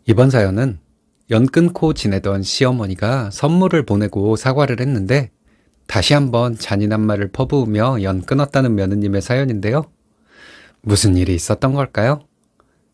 이번 사연은 연 끊고 지내던 시어머니가 선물을 보내고 사과를 했는데 다시 한번 잔인한 말을 퍼부으며 연 끊었다는 며느님의 사연인데요. 무슨 일이 있었던 걸까요?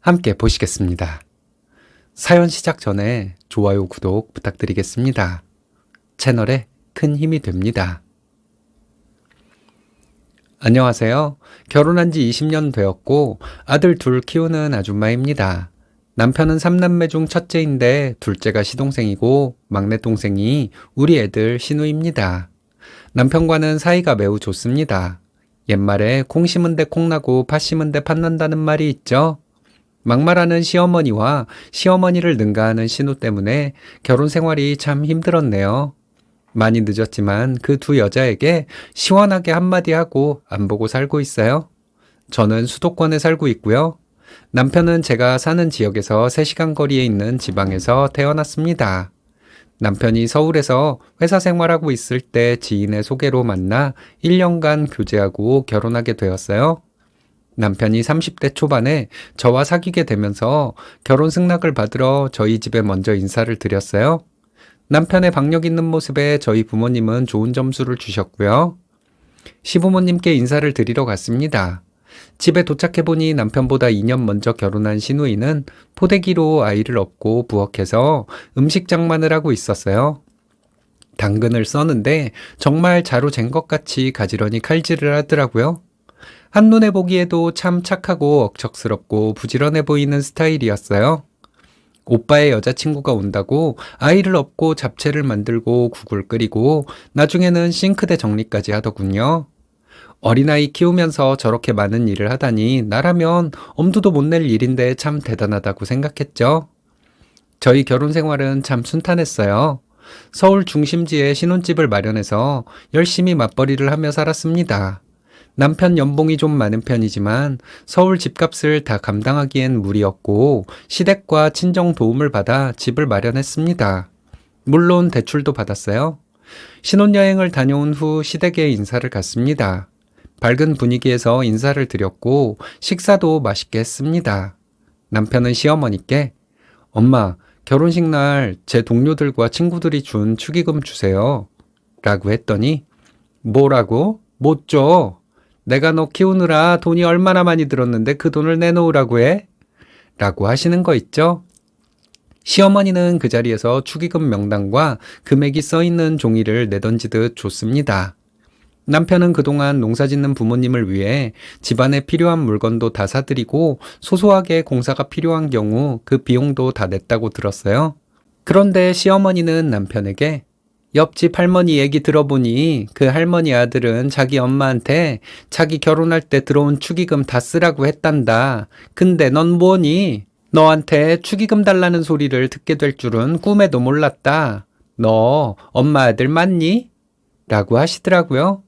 함께 보시겠습니다. 사연 시작 전에 좋아요, 구독 부탁드리겠습니다. 채널에 큰 힘이 됩니다. 안녕하세요. 결혼한 지 20년 되었고 아들 둘 키우는 아줌마입니다. 남편은 3남매 중 첫째인데 둘째가 시동생이고 막내 동생이 우리 애들 시누입니다. 남편과는 사이가 매우 좋습니다. 옛말에 콩 심은 데 콩나고 팥 심은 데 팥난다는 말이 있죠. 막말하는 시어머니와 시어머니를 능가하는 시누 때문에 결혼 생활이 참 힘들었네요. 많이 늦었지만 그 두 여자에게 시원하게 한마디 하고 안 보고 살고 있어요. 저는 수도권에 살고 있고요. 남편은 제가 사는 지역에서 3시간 거리에 있는 지방에서 태어났습니다. 남편이 서울에서 회사 생활하고 있을 때 지인의 소개로 만나 1년간 교제하고 결혼하게 되었어요. 남편이 30대 초반에 저와 사귀게 되면서 결혼 승낙을 받으러 저희 집에 먼저 인사를 드렸어요. 남편의 박력 있는 모습에 저희 부모님은 좋은 점수를 주셨고요. 시부모님께 인사를 드리러 갔습니다. 집에 도착해보니 남편보다 2년 먼저 결혼한 시누이는 포대기로 아이를 업고 부엌에서 음식 장만을 하고 있었어요. 당근을 써는데 정말 자로 잰 것 같이 가지런히 칼질을 하더라고요. 한눈에 보기에도 참 착하고 억척스럽고 부지런해 보이는 스타일이었어요. 오빠의 여자친구가 온다고 아이를 업고 잡채를 만들고 국을 끓이고 나중에는 싱크대 정리까지 하더군요. 어린아이 키우면서 저렇게 많은 일을 하다니 나라면 엄두도 못 낼 일인데 참 대단하다고 생각했죠. 저희 결혼 생활은 참 순탄했어요. 서울 중심지에 신혼집을 마련해서 열심히 맞벌이를 하며 살았습니다. 남편 연봉이 좀 많은 편이지만 서울 집값을 다 감당하기엔 무리였고 시댁과 친정 도움을 받아 집을 마련했습니다. 물론 대출도 받았어요. 신혼여행을 다녀온 후 시댁에 인사를 갔습니다. 밝은 분위기에서 인사를 드렸고 식사도 맛있게 했습니다. 남편은 시어머니께 엄마, 결혼식 날 제 동료들과 친구들이 준 축의금 주세요. 라고 했더니 뭐라고? 못 줘. 내가 너 키우느라 돈이 얼마나 많이 들었는데 그 돈을 내놓으라고 해? 라고 하시는 거 있죠? 시어머니는 그 자리에서 축의금 명단과 금액이 써있는 종이를 내던지듯 줬습니다. 남편은 그동안 농사짓는 부모님을 위해 집안에 필요한 물건도 다 사드리고 소소하게 공사가 필요한 경우 그 비용도 다 냈다고 들었어요. 그런데 시어머니는 남편에게 옆집 할머니 얘기 들어보니 그 할머니 아들은 자기 엄마한테 자기 결혼할 때 들어온 축의금 다 쓰라고 했단다. 근데 넌 뭐니? 너한테 축의금 달라는 소리를 듣게 될 줄은 꿈에도 몰랐다. 너 엄마 아들 맞니? 라고 하시더라고요.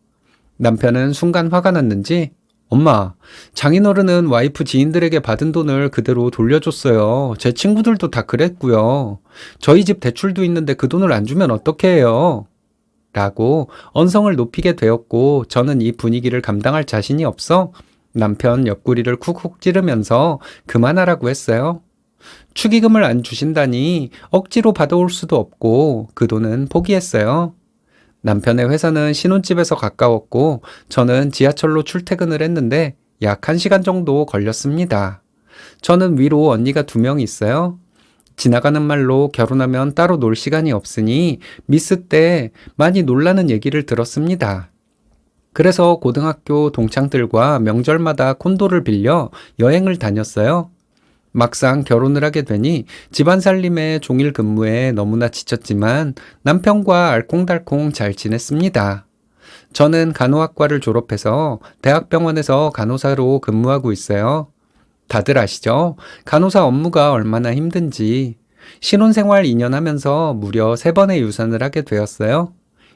남편은 순간 화가 났는지 엄마, 장인어른은 와이프 지인들에게 받은 돈을 그대로 돌려줬어요. 제 친구들도 다 그랬고요. 저희 집 대출도 있는데 그 돈을 안 주면 어떻게 해요? 라고 언성을 높이게 되었고 저는 이 분위기를 감당할 자신이 없어 남편 옆구리를 쿡쿡 찌르면서 그만하라고 했어요. 축의금을 안 주신다니 억지로 받아올 수도 없고 그 돈은 포기했어요. 남편의 회사는 신혼집에서 가까웠고 저는 지하철로 출퇴근을 했는데 약 1시간 정도 걸렸습니다. 저는 위로 언니가 2명 있어요. 지나가는 말로 결혼하면 따로 놀 시간이 없으니 미스 때 많이 놀라는 얘기를 들었습니다. 그래서 고등학교 동창들과 명절마다 콘도를 빌려 여행을 다녔어요. 막상 결혼을 하게 되니 집안 살림에 종일 근무에 너무나 지쳤지만 남편과 알콩달콩 잘 지냈습니다. 저는 간호학과를 졸업해서 대학병원에서 간호사로 근무하고 있어요. 다들 아시죠? 간호사 업무가 얼마나 힘든지. 신혼생활 2년 하면서 무려 3번의 유산을 하게 되었어요.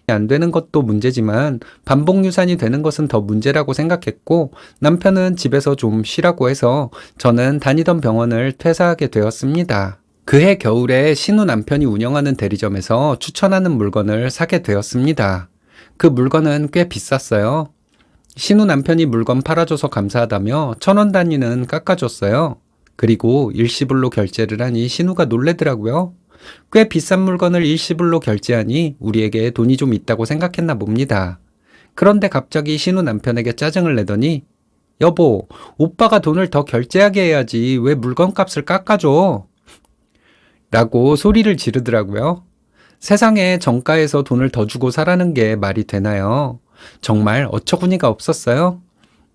안 되는 것도 문제지만 반복 유산이 되는 것은 더 문제라고 생각했고 남편은 집에서 좀 쉬라고 해서 저는 다니던 병원을 퇴사하게 되었습니다. 그해 겨울에 신우 남편이 운영하는 대리점에서 추천하는 물건을 사게 되었습니다. 그 물건은 꽤 비쌌어요. 신우 남편이 물건 팔아줘서 감사하다며 1,000원 단위는 깎아줬어요. 그리고 일시불로 결제를 하니 신우가 놀래더라고요. 꽤 비싼 물건을 일시불로 결제하니 우리에게 돈이 좀 있다고 생각했나 봅니다. 그런데 갑자기 신우 남편에게 짜증을 내더니 여보, 오빠가 돈을 더 결제하게 해야지 왜 물건값을 깎아줘? 라고 소리를 지르더라고요. 세상에 정가에서 돈을 더 주고 사라는 게 말이 되나요? 정말 어처구니가 없었어요.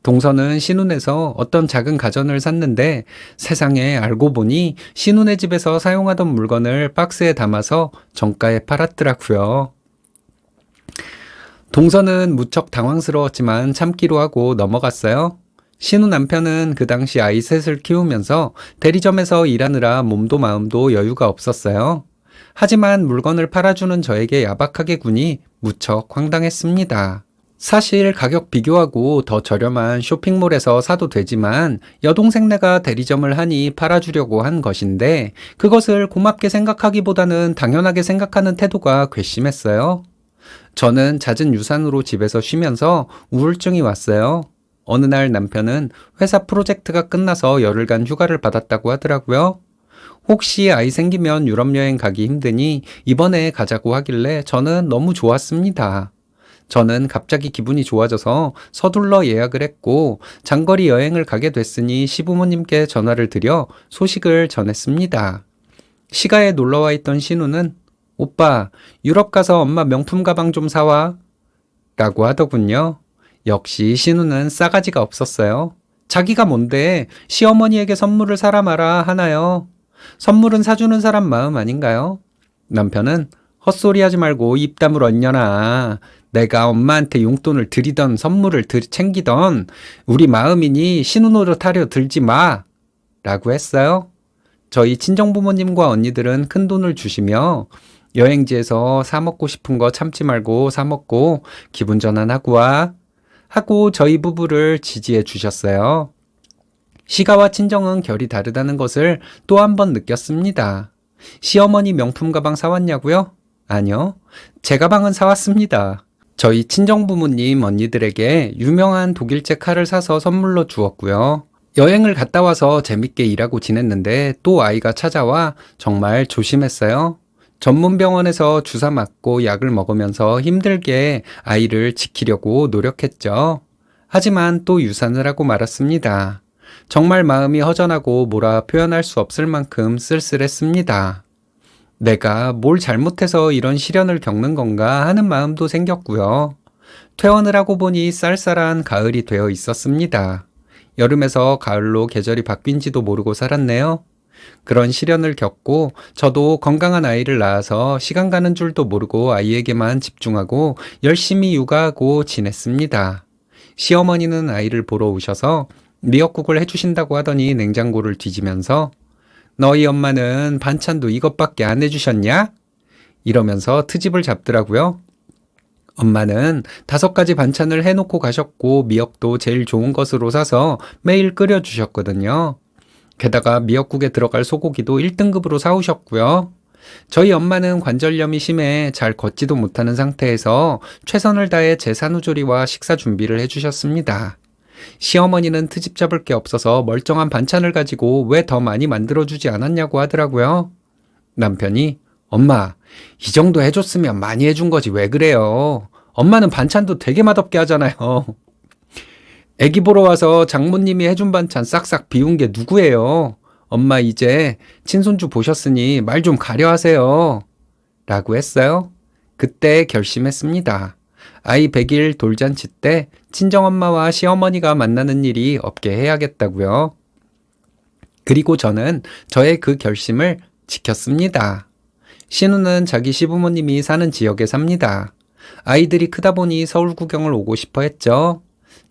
동서는 신혼에서 어떤 작은 가전을 샀는데 세상에 알고 보니 신혼의 집에서 사용하던 물건을 박스에 담아서 정가에 팔았더라고요. 동서는 무척 당황스러웠지만 참기로 하고 넘어갔어요. 신우 남편은 그 당시 아이 셋을 키우면서 대리점에서 일하느라 몸도 마음도 여유가 없었어요. 하지만 물건을 팔아주는 저에게 야박하게 구니 무척 황당했습니다. 사실 가격 비교하고 더 저렴한 쇼핑몰에서 사도 되지만 여동생네가 대리점을 하니 팔아주려고 한 것인데 그것을 고맙게 생각하기보다는 당연하게 생각하는 태도가 괘씸했어요. 저는 잦은 유산으로 집에서 쉬면서 우울증이 왔어요. 어느 날 남편은 회사 프로젝트가 끝나서 열흘간 휴가를 받았다고 하더라고요. 혹시 아이 생기면 유럽 여행 가기 힘드니 이번에 가자고 하길래 저는 너무 좋았습니다. 저는 갑자기 기분이 좋아져서 서둘러 예약을 했고 장거리 여행을 가게 됐으니 시부모님께 전화를 드려 소식을 전했습니다. 시가에 놀러와 있던 신우는 오빠, 유럽 가서 엄마 명품 가방 좀 사와 라고 하더군요. 역시 신우는 싸가지가 없었어요. 자기가 뭔데 시어머니에게 선물을 사라 마라 하나요? 선물은 사주는 사람 마음 아닌가요? 남편은 헛소리 하지 말고 입 다물 언녀나. 내가 엄마한테 용돈을 드리던 선물을 챙기던 우리 마음이니 신우 노릇하려 들지 마 라고 했어요. 저희 친정부모님과 언니들은 큰 돈을 주시며 여행지에서 사 먹고 싶은 거 참지 말고 사 먹고 기분 전환하고 와 하고 저희 부부를 지지해 주셨어요. 시가와 친정은 결이 다르다는 것을 또 한 번 느꼈습니다. 시어머니 명품 가방 사왔냐고요? 아니요. 제 가방은 사왔습니다. 저희 친정부모님 언니들에게 유명한 독일제 칼을 사서 선물로 주었고요. 여행을 갔다 와서 재밌게 일하고 지냈는데 또 아이가 찾아와 정말 조심했어요. 전문 병원에서 주사 맞고 약을 먹으면서 힘들게 아이를 지키려고 노력했죠. 하지만 또 유산을 하고 말았습니다. 정말 마음이 허전하고 뭐라 표현할 수 없을 만큼 쓸쓸했습니다. 내가 뭘 잘못해서 이런 시련을 겪는 건가 하는 마음도 생겼고요. 퇴원을 하고 보니 쌀쌀한 가을이 되어 있었습니다. 여름에서 가을로 계절이 바뀐지도 모르고 살았네요. 그런 시련을 겪고 저도 건강한 아이를 낳아서 시간 가는 줄도 모르고 아이에게만 집중하고 열심히 육아하고 지냈습니다. 시어머니는 아이를 보러 오셔서 미역국을 해주신다고 하더니 냉장고를 뒤지면서 너희 엄마는 반찬도 이것밖에 안 해주셨냐? 이러면서 트집을 잡더라고요. 엄마는 5가지 반찬을 해놓고 가셨고 미역도 제일 좋은 것으로 사서 매일 끓여주셨거든요. 게다가 미역국에 들어갈 소고기도 1등급으로 사오셨고요. 저희 엄마는 관절염이 심해 잘 걷지도 못하는 상태에서 최선을 다해 제 산후조리와 식사 준비를 해주셨습니다. 시어머니는 트집 잡을 게 없어서 멀쩡한 반찬을 가지고 왜 더 많이 만들어주지 않았냐고 하더라고요. 남편이 엄마, 이 정도 해줬으면 많이 해준 거지 왜 그래요? 엄마는 반찬도 되게 맛없게 하잖아요. 애기 보러 와서 장모님이 해준 반찬 싹싹 비운 게 누구예요? 엄마 이제 친손주 보셨으니 말 좀 가려 하세요. 라고 했어요. 그때 결심했습니다. 아이 100일 돌잔치 때 친정엄마와 시어머니가 만나는 일이 없게 해야겠다고요. 그리고 저는 저의 그 결심을 지켰습니다. 신우는 자기 시부모님이 사는 지역에 삽니다. 아이들이 크다 보니 서울 구경을 오고 싶어 했죠.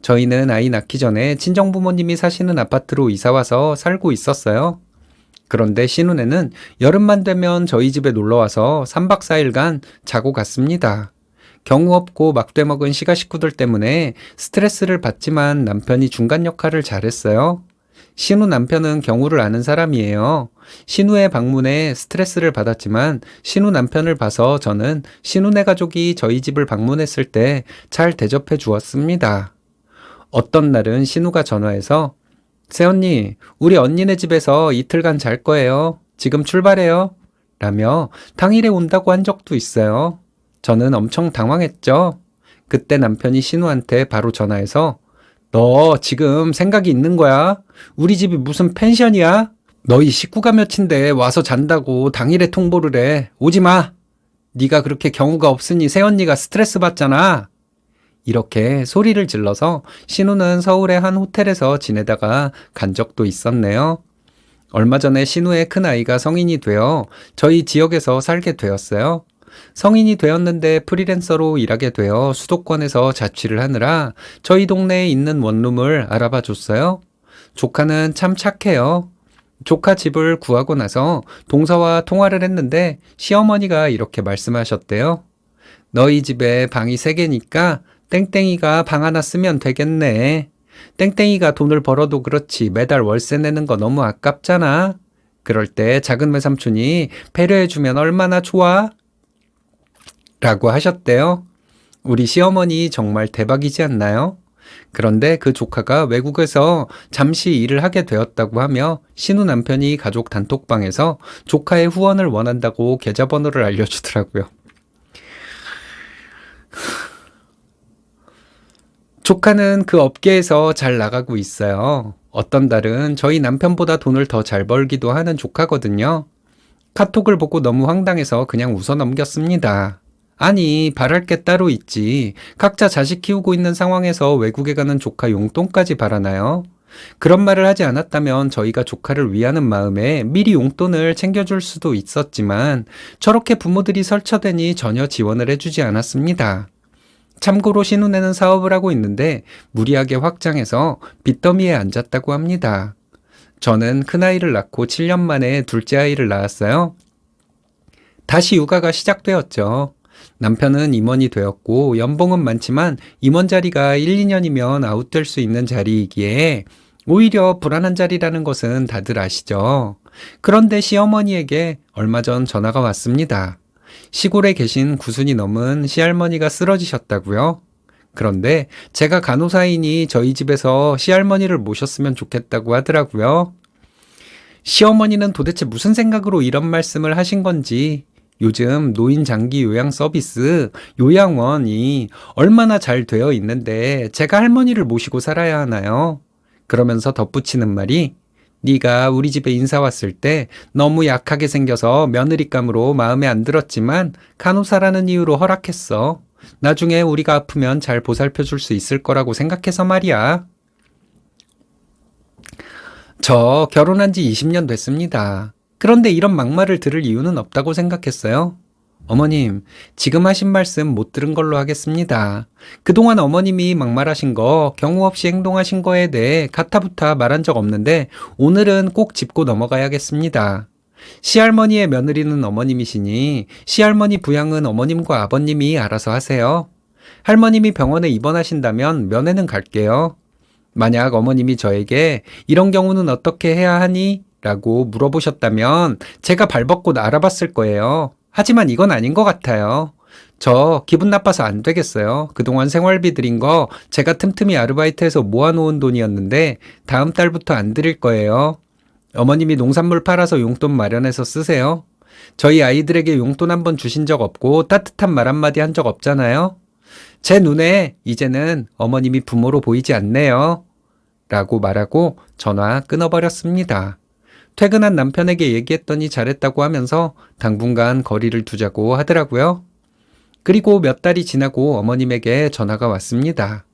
저희는 아이 낳기 전에 친정부모님이 사시는 아파트로 이사와서 살고 있었어요. 그런데 신혼에는 여름만 되면 저희 집에 놀러와서 3박 4일간 자고 갔습니다. 경우 없고 막대 먹은 시가 식구들 때문에 스트레스를 받지만 남편이 중간 역할을 잘했어요. 신우 남편은 경우를 아는 사람이에요. 신우의 방문에 스트레스를 받았지만 신우 남편을 봐서 저는 신우네 가족이 저희 집을 방문했을 때 잘 대접해 주었습니다. 어떤 날은 신우가 전화해서 새언니, 우리 언니네 집에서 이틀간 잘 거예요. 지금 출발해요. 라며 당일에 온다고 한 적도 있어요. 저는 엄청 당황했죠. 그때 남편이 신우한테 바로 전화해서 너 지금 생각이 있는 거야? 우리 집이 무슨 펜션이야? 너희 식구가 몇인데 와서 잔다고 당일에 통보를 해. 오지 마. 네가 그렇게 경우가 없으니 새언니가 스트레스 받잖아. 이렇게 소리를 질러서 신우는 서울의 한 호텔에서 지내다가 간 적도 있었네요. 얼마 전에 신우의 큰아이가 성인이 되어 저희 지역에서 살게 되었어요. 성인이 되었는데 프리랜서로 일하게 되어 수도권에서 자취를 하느라 저희 동네에 있는 원룸을 알아봐 줬어요. 조카는 참 착해요. 조카 집을 구하고 나서 동서와 통화를 했는데 시어머니가 이렇게 말씀하셨대요. 너희 집에 방이 3개니까 땡땡이가 방 하나 쓰면 되겠네. 땡땡이가 돈을 벌어도 그렇지 매달 월세 내는 거 너무 아깝잖아. 그럴 때 작은 외삼촌이 배려해주면 얼마나 좋아? 라고 하셨대요. 우리 시어머니 정말 대박이지 않나요? 그런데 그 조카가 외국에서 잠시 일을 하게 되었다고 하며 신우 남편이 가족 단톡방에서 조카의 후원을 원한다고 계좌번호를 알려주더라고요. 조카는 그 업계에서 잘 나가고 있어요. 어떤 달은 저희 남편보다 돈을 더 잘 벌기도 하는 조카거든요. 카톡을 보고 너무 황당해서 그냥 웃어 넘겼습니다. 아니, 바랄 게 따로 있지. 각자 자식 키우고 있는 상황에서 외국에 가는 조카 용돈까지 바라나요? 그런 말을 하지 않았다면 저희가 조카를 위하는 마음에 미리 용돈을 챙겨줄 수도 있었지만 저렇게 부모들이 설쳐대니 전혀 지원을 해주지 않았습니다. 참고로 신혼에는 사업을 하고 있는데 무리하게 확장해서 빚더미에 앉았다고 합니다. 저는 큰아이를 낳고 7년 만에 둘째 아이를 낳았어요. 다시 육아가 시작되었죠. 남편은 임원이 되었고 연봉은 많지만 임원 자리가 1, 2년이면 아웃될 수 있는 자리이기에 오히려 불안한 자리라는 것은 다들 아시죠. 그런데 시어머니에게 얼마 전 전화가 왔습니다. 시골에 계신 9순이 넘은 시할머니가 쓰러지셨다고요? 그런데 제가 간호사이니 저희 집에서 시할머니를 모셨으면 좋겠다고 하더라고요. 시어머니는 도대체 무슨 생각으로 이런 말씀을 하신 건지 요즘 노인 장기 요양 서비스 요양원이 얼마나 잘 되어 있는데 제가 할머니를 모시고 살아야 하나요? 그러면서 덧붙이는 말이 네가 우리 집에 인사 왔을 때 너무 약하게 생겨서 며느리감으로 마음에 안 들었지만 간호사라는 이유로 허락했어. 나중에 우리가 아프면 잘 보살펴 줄 수 있을 거라고 생각해서 말이야. 저 결혼한 지 20년 됐습니다. 그런데 이런 막말을 들을 이유는 없다고 생각했어요. 어머님, 지금 하신 말씀 못 들은 걸로 하겠습니다. 그동안 어머님이 막말하신 거, 경우 없이 행동하신 거에 대해 가타부타 말한 적 없는데 오늘은 꼭 짚고 넘어가야겠습니다. 시할머니의 며느리는 어머님이시니 시할머니 부양은 어머님과 아버님이 알아서 하세요. 할머님이 병원에 입원하신다면 면회는 갈게요. 만약 어머님이 저에게 이런 경우는 어떻게 해야 하니? 라고 물어보셨다면 제가 발벗고 알아봤을 거예요. 하지만 이건 아닌 것 같아요. 저 기분 나빠서 안 되겠어요. 그동안 생활비 드린 거 제가 틈틈이 아르바이트해서 모아놓은 돈이었는데 다음 달부터 안 드릴 거예요. 어머님이 농산물 팔아서 용돈 마련해서 쓰세요. 저희 아이들에게 용돈 한 번 주신 적 없고 따뜻한 말 한마디 한 적 없잖아요. 제 눈에 이제는 어머님이 부모로 보이지 않네요. 라고 말하고 전화 끊어버렸습니다. 퇴근한 남편에게 얘기했더니 잘했다고 하면서 당분간 거리를 두자고 하더라고요. 그리고 몇 달이 지나고 어머님에게 전화가 왔습니다.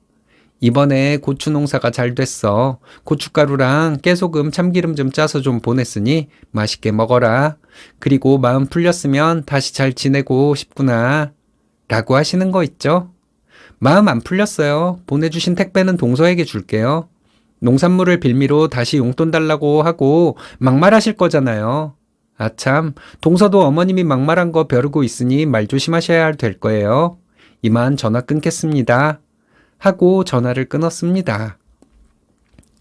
이번에 고추 농사가 잘 됐어. 고춧가루랑 깨소금, 참기름 좀 짜서 좀 보냈으니 맛있게 먹어라. 그리고 마음 풀렸으면 다시 잘 지내고 싶구나. 라고 하시는 거 있죠? 마음 안 풀렸어요. 보내주신 택배는 동서에게 줄게요. 농산물을 빌미로 다시 용돈 달라고 하고 막말하실 거잖아요. 아참, 동서도 어머님이 막말한 거 벼르고 있으니 말 조심하셔야 될 거예요. 이만 전화 끊겠습니다. 하고 전화를 끊었습니다.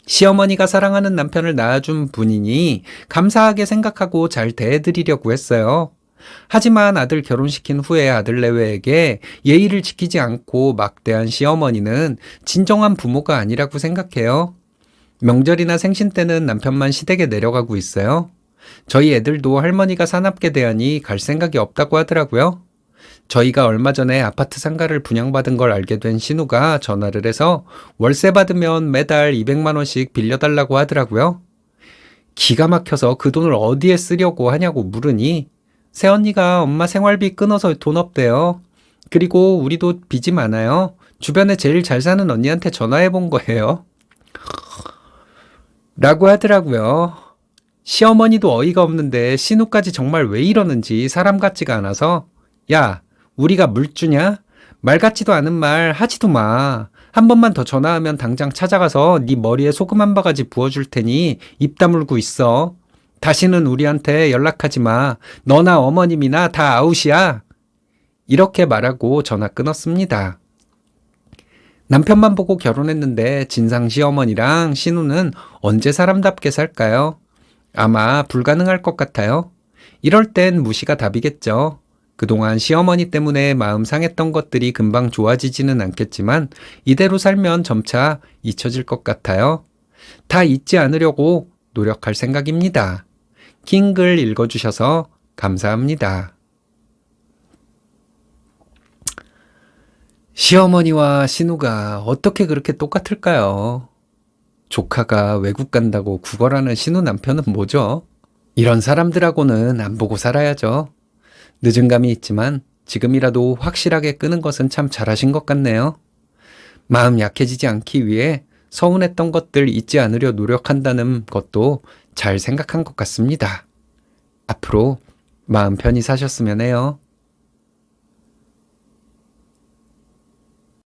시어머니가 사랑하는 남편을 낳아준 분이니 감사하게 생각하고 잘 대해드리려고 했어요. 하지만 아들 결혼시킨 후에 아들 내외에게 예의를 지키지 않고 막대한 시어머니는 진정한 부모가 아니라고 생각해요. 명절이나 생신 때는 남편만 시댁에 내려가고 있어요. 저희 애들도 할머니가 사납게 대하니 갈 생각이 없다고 하더라고요. 저희가 얼마 전에 아파트 상가를 분양받은 걸 알게 된 신우가 전화를 해서 월세 받으면 매달 200만 원씩 빌려달라고 하더라고요. 기가 막혀서 그 돈을 어디에 쓰려고 하냐고 물으니 새언니가 엄마 생활비 끊어서 돈 없대요. 그리고 우리도 빚이 많아요. 주변에 제일 잘 사는 언니한테 전화해 본 거예요. 라고 하더라고요. 시어머니도 어이가 없는데 신우까지 정말 왜 이러는지 사람 같지가 않아서 야, 우리가 물주냐? 말 같지도 않은 말 하지도 마. 한 번만 더 전화하면 당장 찾아가서 네 머리에 소금 한 바가지 부어줄 테니 입 다물고 있어. 다시는 우리한테 연락하지 마. 너나 어머님이나 다 아웃이야. 이렇게 말하고 전화 끊었습니다. 남편만 보고 결혼했는데 진상 시어머니랑 신우는 언제 사람답게 살까요? 아마 불가능할 것 같아요. 이럴 땐 무시가 답이겠죠. 그동안 시어머니 때문에 마음 상했던 것들이 금방 좋아지지는 않겠지만 이대로 살면 점차 잊혀질 것 같아요. 다 잊지 않으려고 노력할 생각입니다. 긴 글 읽어주셔서 감사합니다. 시어머니와 신우가 어떻게 그렇게 똑같을까요? 조카가 외국 간다고 구걸하는 신우 남편은 뭐죠? 이런 사람들하고는 안 보고 살아야죠. 늦은 감이 있지만 지금이라도 확실하게 끄는 것은 참 잘하신 것 같네요. 마음 약해지지 않기 위해 서운했던 것들 잊지 않으려 노력한다는 것도 잘 생각한 것 같습니다. 앞으로 마음 편히 사셨으면 해요.